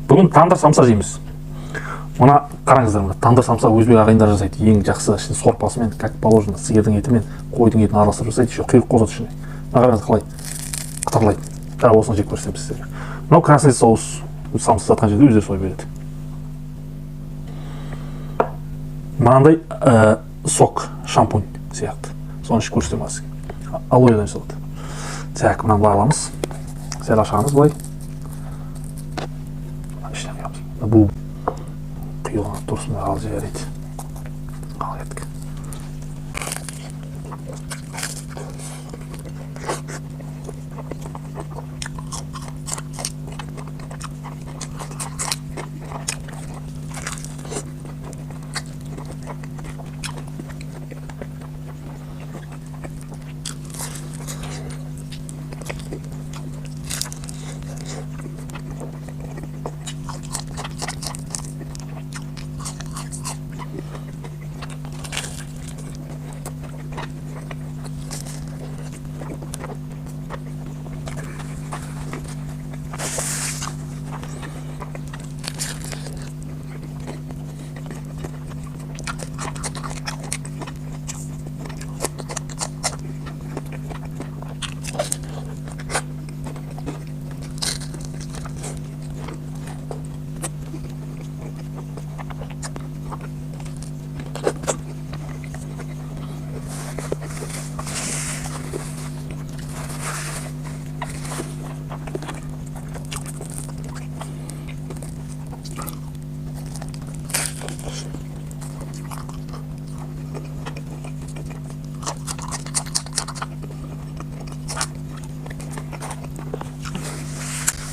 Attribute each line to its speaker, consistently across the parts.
Speaker 1: Бүгін тандыр самса жейміз. Мына қараңыздар, мына тандыр самса өзбек ағайындар жасайды. Ең жақсы ішіне сорпасымен, как положено, сиырдың еті мен қойдың етін араластырып жасайды. Еще құйрық қосады ішіне. Мына қараңыз қалай қытырлайды. Жаңа осыны жеп көрсетемін сіздерге. Мынау красный соус. Самса сатқан жерде өздері солай береді. Мынандай сок, шампунь сияқты. Соны ішіп көрсетемін сізге. Алоэдан жасалады. Так, мынаны былай аламыз. Сәл ашамыз былай. Бұл құйылған тұрсын ал жібереді. Ал еттік.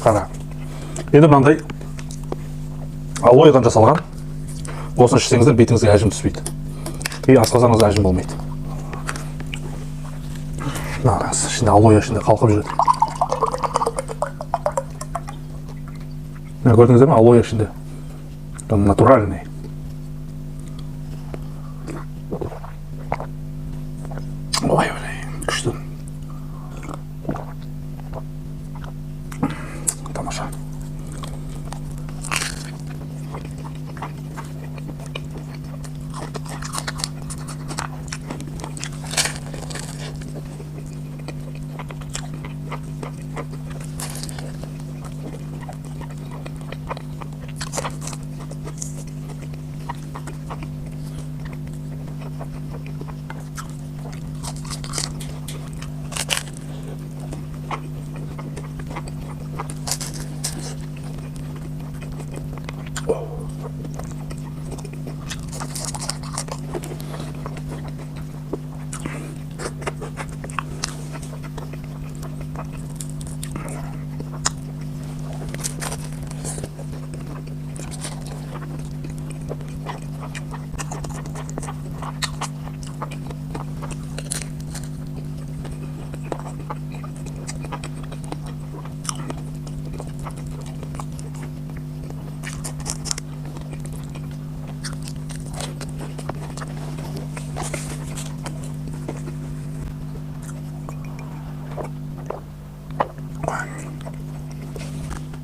Speaker 1: Қара. Енді мынандай алоэдан жасалған. Осыны ішсеңіздер бетіңізге әжім түспейді. Асқазаныңызда әжім болмайды. Қараңыз, ішінде алоэ ішінде қалқып жүреді. Көрдіңіздер ме? Алоэ ішінде. Натуральный. Ой, күшті. Тамаша. Oh.